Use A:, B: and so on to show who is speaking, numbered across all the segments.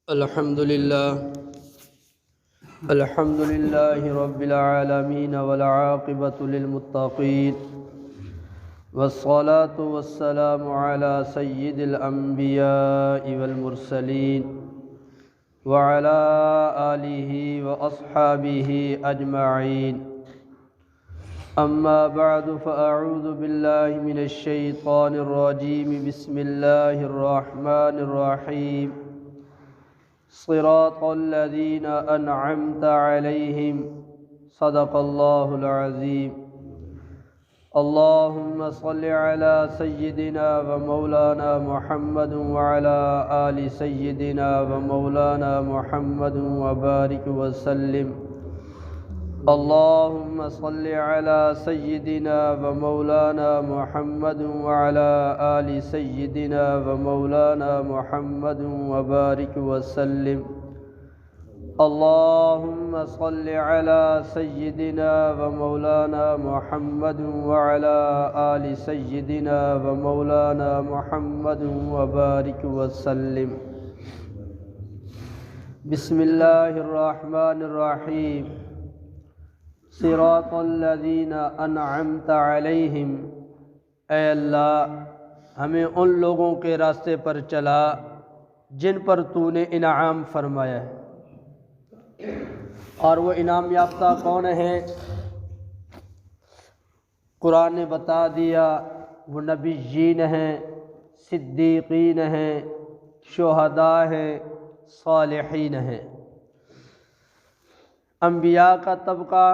A: अल्हम्दुलिल्लाहि रब्बिल आलमीन वल आक़िबतु लिल मुत्तक़ीन वस्सलातु वस्सलामु अला सय्यिदिल अंबियाइ वल मुरसलीन व अला आलिहि व अस्हाबिहि अजमईन। अम्मा बअदु फ़अऊज़ु बिल्लाहि मिनश शैतानिर रजीम। बिस्मिल्लाहिर रहमानिर रहीम। सिरातल्लज़ीना अनअमता अलैहिम सदक़ल्लाहुल अज़ीम। अल्लाहुम्मा सल्लि अला सय्यिदिना व मौलाना मुहम्मद व अला आलि सय्यिदिना व मौलाना मुहम्मद व बारिक व सल्लिम। अल्लाहुम्मा सल्लि अला सय्यिदिना व मौलाना मुहम्मद व अला आलि सय्यिदिना व मौलाना मुहम्मद व बारिक व सल्लिम। अल्लाहुम्मा सल्लि अला सय्यिदिना व मौलाना मुहम्मद व अला आलि सय्यिदिना व मौलाना मुहम्मद व बारिक व सल्लिम। बिस्मिल्लाहिर रहमानिर रहीम। सिरातल्लज़ीना अनअमता अलैहिम। ऐ अल्लाह, हमें उन लोगों के रास्ते पर चला जिन पर तूने इनाम फरमाया है। और वो इनाम याफ्ता कौन है? कुरान ने बता दिया, वो नबीयीन हैं, सिद्दीकीन हैं, शुहदा हैं, सालिहीन हैं। अंबिया का तबका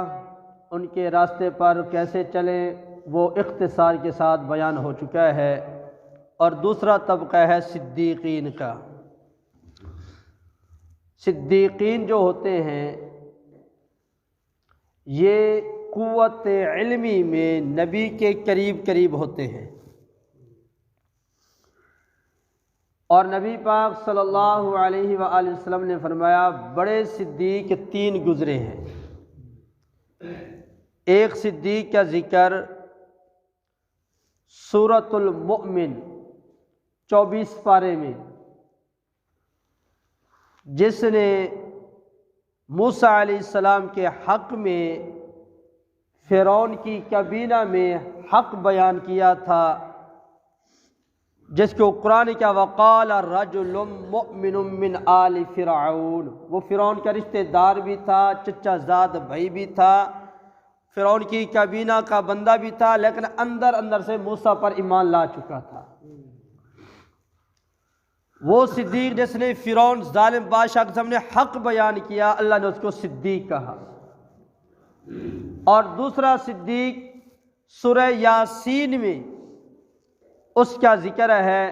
A: उनके रास्ते पर कैसे चलें वो इख्तिसार के साथ बयान हो चुका है। और दूसरा तबका है सिद्दीकीन का। सिद्दीकीन जो होते हैं ये कुव्वत इल्मी में नबी के करीब करीब होते हैं। और नबी पाक सल्लल्लाहु अलैहि वसल्लम ने फरमाया, बड़े सिद्दीक तीन गुज़रे हैं। एक सिद्दीक का ज़िक्र सूरतुल मुमिन 24 पारे में, जिसने मूसा अलैहिस्सलाम के हक़ में फ़िरौन की कबीना में हक़ बयान किया था, जिसको कुरान क्या वक़ाल रजुलुम मुमिनुम मिन आलि फ़िरऔन। वो फ़िरौन का रिश्तेदार भी था, चचाज़ाद भाई भी था, फ़िरौन की कबीना का बंदा भी था, लेकिन अंदर अंदर से मूसा पर ईमान ला चुका था। वो सिद्दीक जिसने फ़िरौन ज़ालिम बादशाह के सामने हक़ बयान किया, अल्लाह ने उसको सिद्दीक कहा। और दूसरा सिद्दीक सूरह यासीन में उसका ज़िक्र है,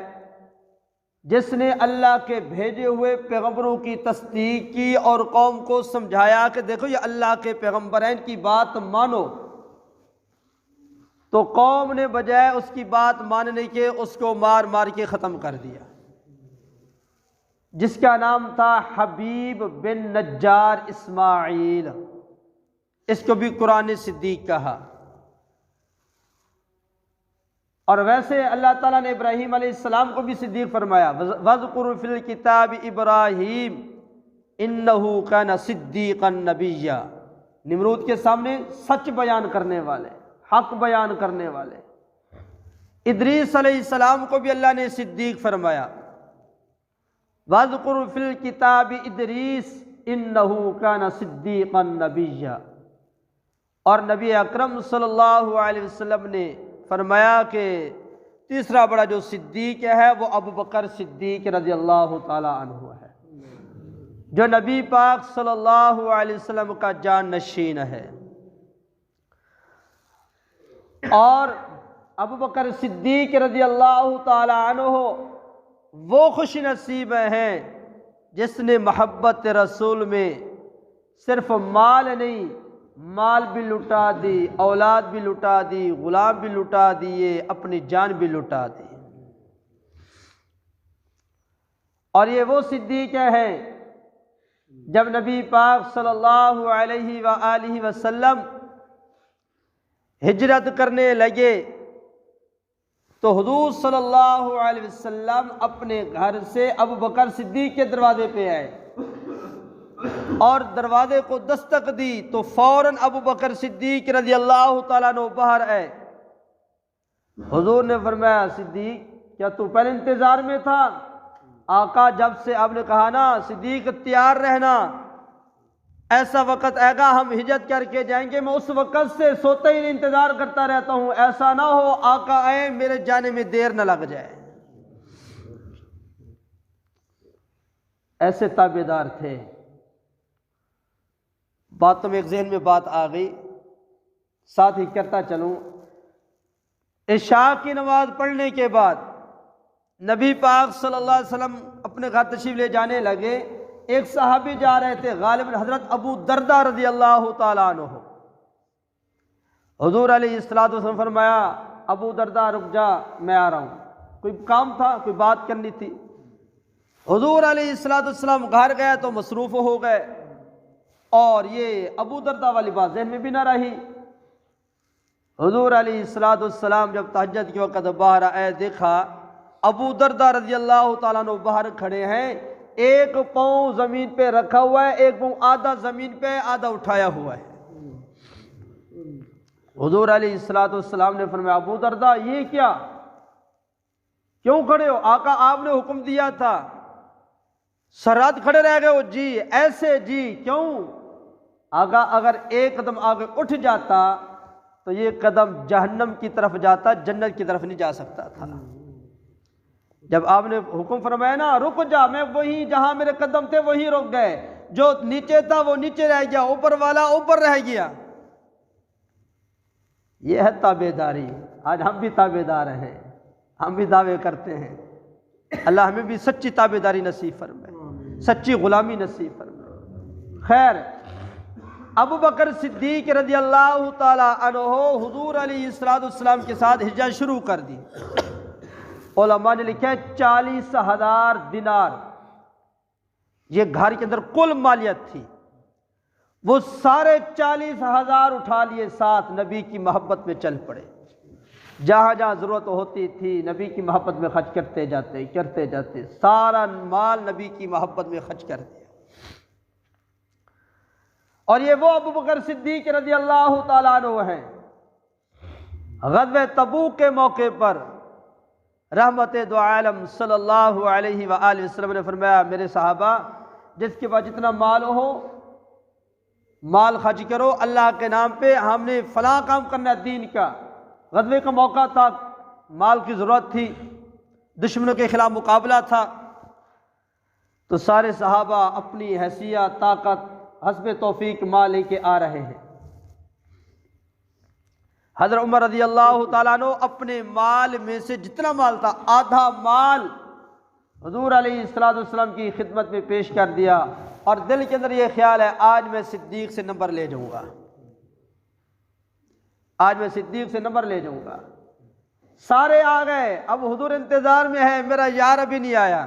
A: जिसने अल्लाह के भेजे हुए पैगंबरों की तस्दीक की और कौम को समझाया कि देखो ये अल्लाह के पैगंबर हैं, इनकी बात मानो। तो कौम ने बजाय उसकी बात मानने के उसको मार मार के ख़त्म कर दिया, जिसका नाम था हबीब बिन नज्जार इस्माइल। इसको भी कुरान ने सिद्दीक कहा। और वैसे अल्लाह ताला ने इब्राहीम अलैहिस्सलाम को भी सिद्दीक फरमाया, वज़कुर फिल किताब इब्राहीम इन्नहु काना सिद्दीक़न नबिय्या। निमरूद के सामने सच बयान करने वाले, हक बयान करने वाले। इदरीस अलैहिस्सलाम को भी अल्लाह ने सिद्दीक फरमाया, वज़कुर फिल किताब इदरीस इन्नहु काना सिद्दीक़न नबिय्या। और नबी अकरम सल्लल्लाहु अलैहि वसल्लम ने फरमाया कि तीसरा बड़ा जो सिद्दीक है वो अबू बकर सिद्दीक रज़ी अल्लाह ताला अन्हु है, जो नबी पाक सल्लल्लाहु अलैहि वसल्लम का जान नशीन है। और अबू बकर सिद्दीक रज़ी अल्लाह ताला अन्हु वो खुश नसीब हैं जिसने मोहब्बत रसूल में सिर्फ माल नहीं, माल भी लुटा दी, औलाद भी लुटा दी, गुलाम भी लुटा दिए, अपनी जान भी लुटा दी। और ये वो सिद्दीक हैं जब नबी पाक सल्लल्लाहु अलैहि वसल्लम हिजरत करने लगे तो हुजूर सल्लल्लाहु अलैहि वसल्लम अपने घर से अबू बकर सिद्दीक के दरवाजे पे आए और दरवाजे को दस्तक दी तो फौरन अबू बकर सिद्दीक रज़ी अल्लाह ताला अन्हु बाहर आए। हुजूर ने फरमाया, सिद्दीक क्या तू पहले इंतजार में था? आका जब से आपने कहा ना सिद्दीक तैयार रहना, ऐसा वक़्त आएगा हम हिजरत करके जाएंगे, मैं उस वक़्त से सोते ही इंतजार करता रहता हूँ, ऐसा ना हो आका आए मेरे जाने में देर न लग जाए। ऐसे ताबेदार थे। बातों में एक जहन में बात आ गई, साथ ही करता चलूं। इशा की नमाज पढ़ने के बाद नबी पाक सल्लल्लाहु अलैहि वसल्लम अपने घर तशरीफ ले जाने लगे। एक सहाबी जा रहे थे, गालिबन हजरत अबू दरदा रज़ी अल्लाह ताला अन्हु। हुजूर अलैहिस्सलातु वस्सलाम फरमाया, अबू दरदा रुक जा, मैं आ रहा हूँ। कोई काम था, कोई बात करनी थी। हुजूर अलैहिस्सलातु वस्सलाम घर गए तो मसरूफ़ हो गए और ये अबू दरदा वाली बात ज़हन में भी ना रही। हुजूर अलैहिस्सलातु वस्सलाम जब तहज्जुद के वक़्त बाहर आए, देखा अबू दरदा रज़ी अल्लाह ताला अन्हु बाहर खड़े हैं, एक पाँव ज़मीन पे रखा हुआ है, एक पाँव आधा ज़मीन पे आधा उठाया हुआ है। हुजूर अलैहिस्सलातु वस्सलाम ने फरमाया, अबू दरदा ये क्या, क्यों खड़े हो? आका आपने हुक्म दिया था। सरहद खड़े रह गए हो? जी ऐसे। जी क्यों? आका अगर एक कदम आगे उठ जाता तो ये कदम जहन्नम की तरफ जाता, जन्नत की तरफ नहीं जा सकता था। जब आपने हुक्म फरमाया ना रुक जा, मैं वहीं जहां मेरे कदम थे वहीं रुक गए, जो नीचे था वो नीचे रह गया, ऊपर वाला ऊपर रह गया। ये है ताबेदारी। आज हम भी ताबेदार हैं, हम भी दावे करते हैं। अल्लाह हमें भी सच्ची ताबेदारी नसीब फरमाए, सच्ची गुलामी नसीब फरमाए। खैर, अबू बकर सिद्दीक रज़ी अल्लाह ताला अन्हु हुजूर अलैहिस्सलातु वस्सलाम के साथ हिजरत शुरू कर दी। उलमा ने लिखा है 40,000 दिनार ये घर के अंदर कुल मालियत थी। वो सारे 40,000 उठा लिए, साथ नबी की मोहब्बत में चल पड़े। जहां जहां जरूरत होती थी नबी की मोहब्बत में खर्च करते जाते, सारा माल नबी की मोहब्बत में खर्च कर दिया। और ये वो अबू बकर सिद्दीक रज़ी अल्लाह ताला अन्हु हैं। ग़ज़वे तबूक के मौके पर रहमते दो आलम सल्लल्लाहु अलैहि वसल्लम ने फरमाया, मेरे सहाबा जिसके पास जितना माल हो माल खर्च करो अल्लाह के नाम पे, हमने फलां काम करना है दीन का। ग़ज़वे का मौका था, माल की ज़रूरत थी, दुश्मनों के खिलाफ मुकाबला था, तो सारे सहाबा अपनी हैसियत ताकत हस्बे तौफीक माल लेके आ रहे हैं। हज़रत उमर रज़ी अल्लाह ताला अन्हु अपने माल में से जितना माल था आधा माल हुज़ूर अलैहिस्सलातु वस्सलाम की खिदमत में पेश कर दिया और दिल के अंदर ये ख्याल है आज मैं सिद्दीक से नंबर ले जाऊंगा, आज मैं सिद्दीक से नंबर ले जाऊंगा। सारे आ गए, अब हुज़ूर इंतजार में है, मेरा यार अभी नहीं आया।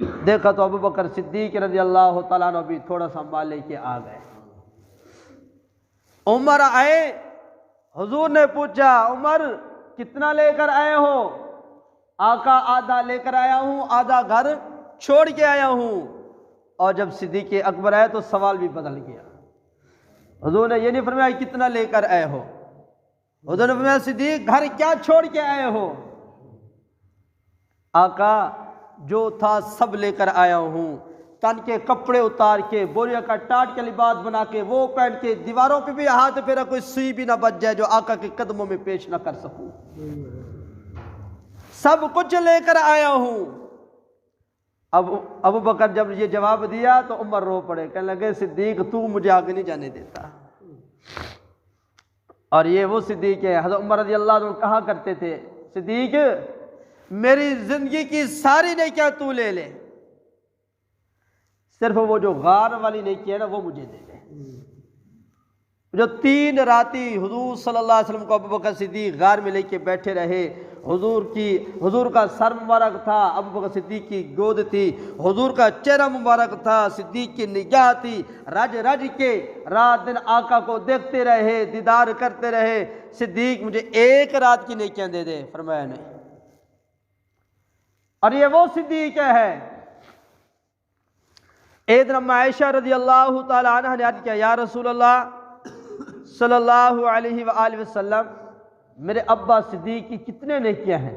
A: देखा तो अबू बकर सिद्दीक रज़ी अल्लाह ताला अन्हु भी थोड़ा सा माल लेके आ गए। उमर आए, हुजूर ने पूछा उमर कितना लेकर आए हो? आका आधा लेकर आया हूं, आधा घर छोड़ के आया हूं। और जब सिद्दीक अकबर आए तो सवाल भी बदल गया। हुजूर ने ये नहीं फरमाया कितना लेकर आए हो, हुजूर ने फरमाया सिद्दीक घर क्या छोड़ के आए हो? आका जो था सब लेकर आया हूं, तन के कपड़े उतार के बोरिया का टाट के लिबास बना के वो पहन के, दीवारों पे भी हाथ फेरा कोई सुई भी ना बच जाए जो आका के कदमों में पेश ना कर सकूं, सब कुछ लेकर आया हूं। अब अबू बकर जब ये जवाब दिया तो उमर रो पड़े, कहने लगे सिद्दीक तू मुझे आगे नहीं जाने देता। और ये वो सिद्दीक है, हज़रत उमर रज़ी अल्लाह अन्हु कहा करते थे सिद्दीक मेरी जिंदगी की सारी नेकियां तू ले ले, सिर्फ वो जो गार वाली नेकी है ना वो मुझे दे दे। जो 3 राती हुजूर सल्लल्लाहु अलैहि वसल्लम को अबू बकर सिद्दीक गार में लेके बैठे रहे, हुजूर का सर मुबारक था, अबू बकर सिद्दीक की गोद थी, हुजूर का चेहरा मुबारक था, सिद्दीक की निगाह थी, रज रज के रात दिन आका को देखते रहे, दीदार करते रहे। सिद्दीक मुझे एक रात की नेकियां दे दे, फरमाया नहीं। और ये वो सिद्दीक है। एक दिन आयशा रज़ी अल्लाह तआला अन्हा ने अर्ज़ किया, या रसूल अल्लाह सल्लल्लाहु अलैहि वसल्लम, मेरे अब्बा सिद्दीक की कितने नेकियां हैं?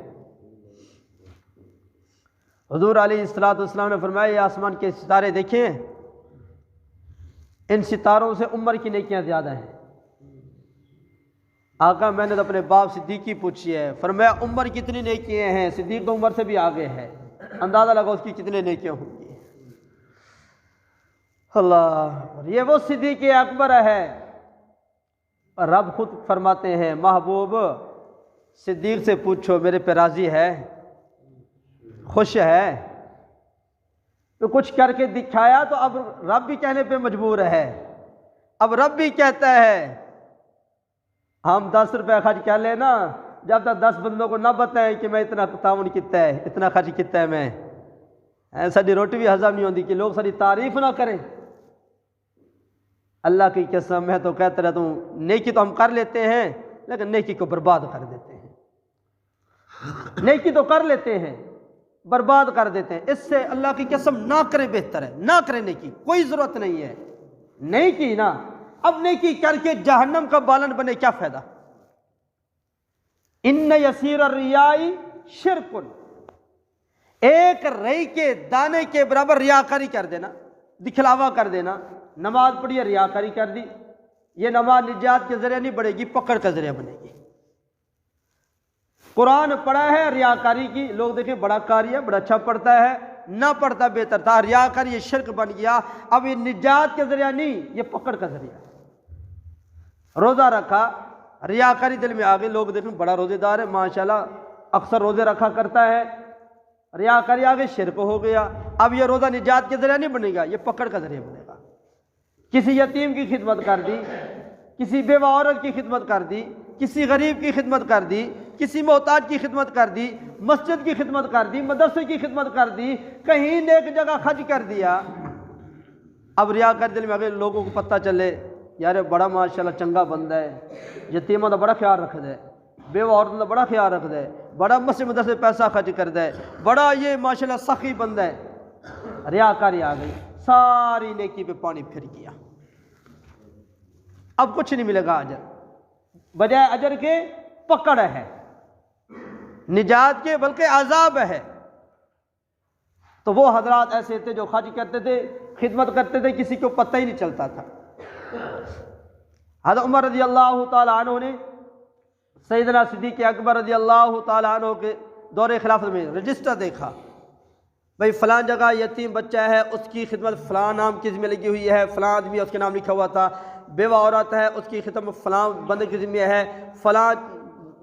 A: हुजूर अलैहिस्सलातु वस्सलाम ने फरमाया, ये आसमान के सितारे देखें, इन सितारों से उम्र की नेकियां ज़्यादा हैं। आका मैंने तो अपने बाप सिद्दीक की पूछी है, फरमाया उम्र कितनी नेकियां हैं? सिद्दीक तो उम्र से भी आगे है, अंदाज़ा लगा उसकी कितने नेकियां होंगी। अल्लाह, ये वो सिद्दीक अकबर है। रब खुद फरमाते हैं, महबूब सिद्दीक से पूछो मेरे पे राज़ी है, खुश है? तो कुछ करके दिखाया तो अब रब भी कहने पे मजबूर है। अब रब भी कहता है हम 10 रुपये खर्च कर लेना, जब तक 10 बंदों को ना बताएं कि मैं इतना ताउन कितना है, इतना खर्च कितना है, मैं साड़ी रोटी भी हजम नहीं होती कि लोग सारी तारीफ ना करें। अल्लाह की कसम, मैं तो कहता रहता हूँ, नेकी तो हम कर लेते हैं लेकिन नेकी को बर्बाद कर देते हैं। नेकी तो कर लेते हैं, बर्बाद कर देते हैं। इससे अल्लाह की कसम ना करें बेहतर है, ना करें नेकी, कोई ज़रूरत नहीं है। नहीं की ना, अब नेकी करके जहन्नम का बालन बने, क्या फ़ायदा? इन्न यसीर रियाई शिरकुन, एक रई के दाने के बराबर रियाकारी कर देना, दिखलावा कर देना। नमाज पढ़ी है, रियाकारी कर दी, ये नमाज निजात के जरिए नहीं बढ़ेगी, पकड़ का जरिया बनेगी। कुरान पढ़ा है, रियाकारी की, लोग देखें बड़ा कारी है, बड़ा अच्छा पढ़ता है, ना पढ़ता बेहतर था, रियाकारी ये शिर्क बन गया। अब ये निजात के जरिया नहीं, ये पकड़ का जरिया। रोज़ा रखा, रियाकारी दिल में आ गई, लोग देखें बड़ा रोज़ेदार है माशाल्लाह, अक्सर रोज़े रखा करता है, रियाकारी आ गई, शिर्क हो गया। अब ये रोज़ा निजात के जरिया नहीं बनेगा, ये पकड़ का जरिया बनेगा। किसी यतीम की खिदमत कर दी, किसी बेवा औरत की खिदमत कर दी, किसी गरीब की खिदमत कर दी, किसी मोहताज की खिदमत कर दी, मस्जिद की खिदमत कर दी, मदरसे की खिदमत कर दी, कहीं नेक जगह खर्च कर दिया। अब रियाकारी दिल में अगर लोगों को पता चले यार बड़ा माशाल्लाह चंगा बंदा है, यतीमा का बड़ा ख्याल रखता है, बेवा औरत का बड़ा ख्याल रखता है, बड़ा मस्जिद मदरसे पैसा खर्च करता है, बड़ा ये माशाल्लाह सखी बंदा है, रियाकारी आ गई, सारी नेकी पे पानी फिर गया। अब कुछ नहीं मिलेगा अजर, बजाय अजर के पकड़ है, निजात के बल्कि अजाब है। तो वो हजरात ऐसे थे जो खर्च करते थे, खिदमत करते थे, किसी को पता ही नहीं चलता था। हज़रत उमर रज़ी अल्लाह ताला अन्हु ने सैयदना सिद्दीक़ अकबर रज़ी अल्लाह ताला अन्हु के दौरे खिलाफत में रजिस्टर देखा, भाई फ़लाँ जगह यतीम बच्चा है, उसकी खिदमत फ़लाँ नाम की ज़िम्मे लगी हुई है, फ़लाँ आदमी उसके नाम लिखा हुआ था, बेवा औरत है उसकी खिदमत फ़लाँ बंदे की ज़िम्मे है, फ़लाँ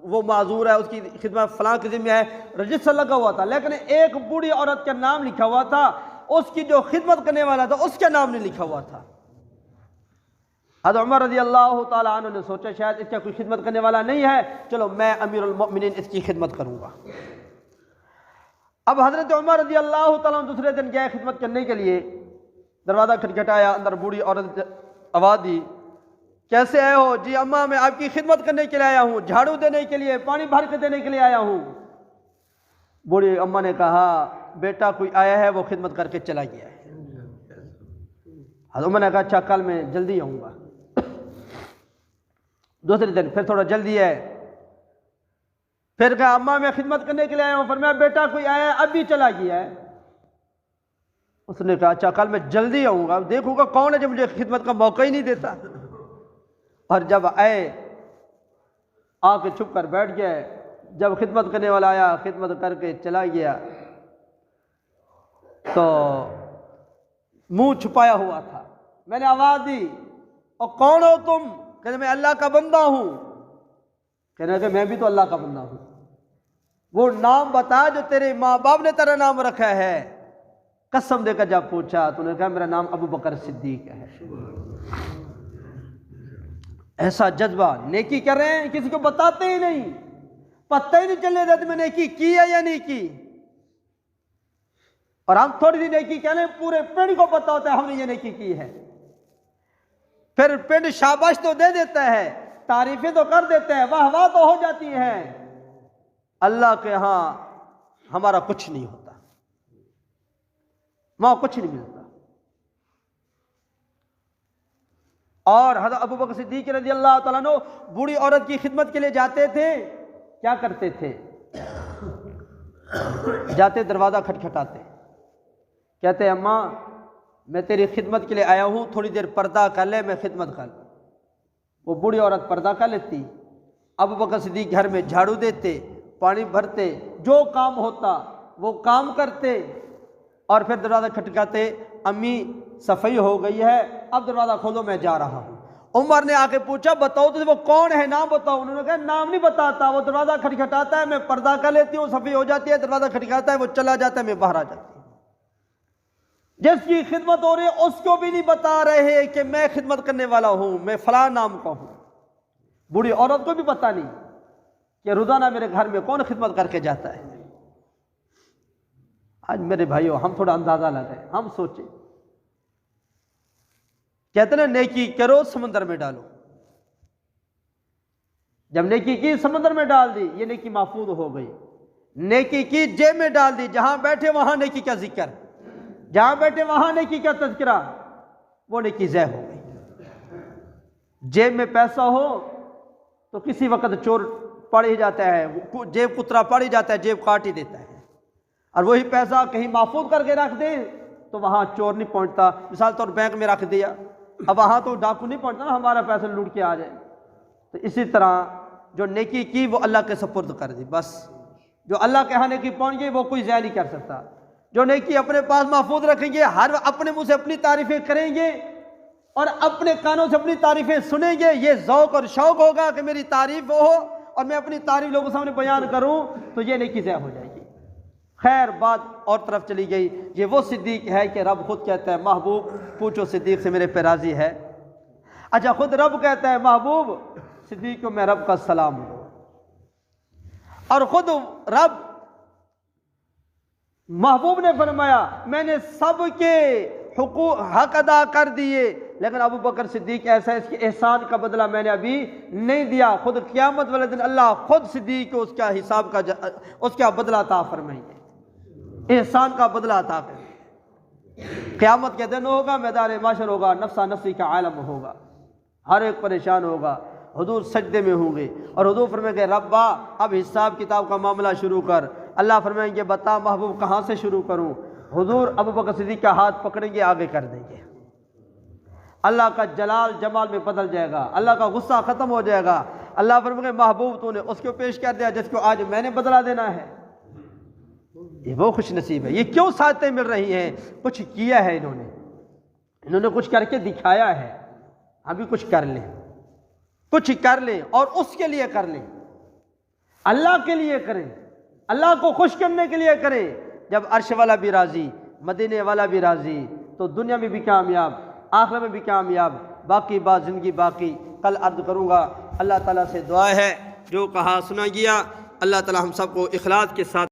A: वो माजूर है उसकी खिदमत फ़लाँ की ज़िम्मे है। रजिस्टर लगा हुआ था, लेकिन एक बूढ़ी औरत का नाम लिखा हुआ था, उसकी जो खिदमत करने वाला था उसका नाम नहीं लिखा हुआ था। हज़रत उमर रज़ी अल्लाह ताला अन्हु ने सोचा शायद इसका कोई खिदमत करने वाला नहीं है, चलो मैं अमीरुल मोमिनीन इसकी खिदमत करूँगा। अब हज़रत उमर रज़ी अल्लाह ताला दूसरे दिन गए खिदमत करने के लिए, दरवाज़ा खटखटाया, अंदर बूढ़ी औरत आवाज़ दी, कैसे आए हो? जी अम्मा मैं आपकी खिदमत करने के लिए आया हूँ, झाड़ू देने के लिए, पानी भर के देने के लिए आया हूँ। बूढ़ी अम्मा ने कहा बेटा कोई आया है वो खिदमत करके चला गया है। हज़रत उमर ने कहा अच्छा कल मैं जल्दी आऊँगा। दूसरे दिन फिर थोड़ा जल्दी है, फिर कहा अम्मा मैं खिदमत करने के लिए आया हूँ, फरमाया बेटा कोई आया है अभी चला गया है। उसने कहा अच्छा कल मैं जल्दी आऊँगा, देखूँगा कौन है जो मुझे खिदमत का मौका ही नहीं देता। और जब आए आके छुप कर बैठ गए, जब खिदमत करने वाला आया खिदमत करके चला गया तो मुंह छुपाया हुआ था। मैंने आवाज़ दी और कौन हो तुम? कहते मैं अल्लाह का बंदा हूँ। कहने लगे मैं भी तो अल्लाह का बंदा हूँ। वो नाम बता जो तेरे माँ बाप ने तेरा नाम रखा है। कसम देकर जब पूछा तूने कहा मेरा नाम अबू बकर सिद्दीक है। ऐसा जज्बा, नेकी कर रहे हैं किसी को बताते ही नहीं, पता ही नहीं चलने देते मैं नेकी की है या नहीं की। और हम थोड़ी सी नेकी कह लें, पूरे पिंड को पता होता है हमने ये नेकी की है। फिर पिंड शाबाश तो दे देता है, तारीफें तो कर देते हैं, वाह वाह तो हो जाती है। अल्लाह के यहां हमारा कुछ नहीं होता, वहां कुछ नहीं मिलता। और हज़रत अबू बकर सिद्दीक़ रज़ी अल्लाह तआला अन्हु बूढ़ी औरत की खिदमत के लिए जाते थे, क्या करते थे? जाते दरवाज़ा खटखटाते, कहते अम्मा मैं तेरी खिदमत के लिए आया हूँ, थोड़ी देर पर्दा कर ले, मैं खिदमत कर। वो बूढ़ी औरत पर्दा कर लेती, अबू बकर सिद्दीक़ घर में झाड़ू देते, पानी भरते, जो काम होता वो काम करते, और फिर दरवाज़ा खटखटाते, अम्मी सफाई हो गई है, अब दरवाज़ा खोलो मैं जा रहा हूँ। उमर ने आके पूछा बताओ तो वो कौन है, नाम बताओ। उन्होंने कहा नाम नहीं बताता, वो दरवाज़ा खटखटाता है, मैं पर्दा कर लेती हूँ, सफाई हो जाती है, दरवाज़ा खटखटाता है, वो चला जाता है, मैं बाहर आ जाती हूँ। जिसकी खिदमत हो रही है उसको भी नहीं बता रहे कि मैं खिदमत करने वाला हूँ, मैं फलां नाम का हूँ। बूढ़ी औरत को भी पता नहीं कि रोजाना मेरे घर में कौन खिदमत करके जाता है। आज मेरे भाइयों हम थोड़ा अंदाजा लगाएं, हम सोचें, कहते ना नेकी करो समुद्र में डालो। जब नेकी की समुद्र में डाल दी, ये नेकी महफूज हो गई। नेकी की जेब में डाल दी, जहां बैठे वहां नेकी का जिक्र, जहां बैठे वहां नेकी का तज़किरा, वो नेकी ज़ाय हो गई। जेब में पैसा हो तो किसी वक्त चोर पड़ ही जाता है, जेब कुतरा पड़ ही जाता है, जेब काट ही देता है। और वही पैसा कहीं महफूज करके रख दे तो वहां चोर नहीं पहुंचता। मिसाल तौर बैंक में रख दिया, अब वहां तो डाकू नहीं पहुंचता ना, हमारा पैसा लूट के आ जाए। तो इसी तरह जो नेकी की वो अल्लाह के सुपुर्द कर दी, बस जो अल्लाह के यहाँ नेकी पहुंच गई वो कोई ज़ाय नहीं कर सकता। जो नेकी अपने पास महफूज रखेंगे, हर अपने मुंह से अपनी तारीफें करेंगे और अपने कानों से अपनी तारीफें सुनेंगे, ये ज़ौक़ और शौक़ होगा कि मेरी तारीफ हो और मैं अपनी तारीफ लोगों के सामने बयान करूं, तो ये नेकी ज़ाय हो जाएगी। खैर बात और तरफ चली गई। ये वो सिद्दीक है कि रब खुद कहता है महबूब पूछो सिद्दीक से मेरे पे राजी है। अच्छा, खुद रब कहता है महबूब सिद्दीक को मैं रब का सलाम हूं, और खुद रब महबूब ने फरमाया मैंने सबके हुकूक हक अदा कर दिए, लेकिन अबू बकर सिद्दीक ऐसा है इसके एहसान का बदला मैंने अभी नहीं दिया। खुद क़यामत वाले दिन अल्लाह खुद सिद्दीक को उसका हिसाब का उसका बदला अता फरमाएंगे, एहसान का बदला अता करेंगे। क़यामत के दिन होगा, मैदान माशर होगा, नफ्सा नफ्सी का आलम होगा, हर एक परेशान होगा, हुजूर सजदे में होंगे और हुजूर फरमाएंगे रब्बा अब हिसाब किताब का मामला शुरू कर। अल्लाह फरमाएंगे बता महबूब कहाँ से शुरू करूँ। हुजूर अबू बकर सिद्दीक का हाथ पकड़ेंगे, आगे कर देंगे। अल्लाह का जलाल जमाल में बदल जाएगा, अल्लाह का गुस्सा ख़त्म हो जाएगा। अल्लाह फरमाएंगे महबूब तूने उसको पेश कर दिया जिसको आज मैंने बदला देना है। ये वो खुश नसीब है। ये क्यों साथें मिल रही हैं? कुछ किया है इन्होंने कुछ करके दिखाया है। अभी कुछ कर लें, कुछ कर लें और उसके लिए कर लें, अल्लाह के लिए करें, अल्लाह को खुश करने के लिए करें। जब अर्श वाला भी राज़ी, मदीने वाला भी राज़ी, तो दुनिया में भी कामयाब, आखिरत में भी कामयाब। बाकी बात ज़िंदगी बाकी, कल अर्ज़ करूँगा। अल्लाह ताला से दुआ है जो कहा सुना गया, अल्लाह ताला हम सबको इखलास के साथ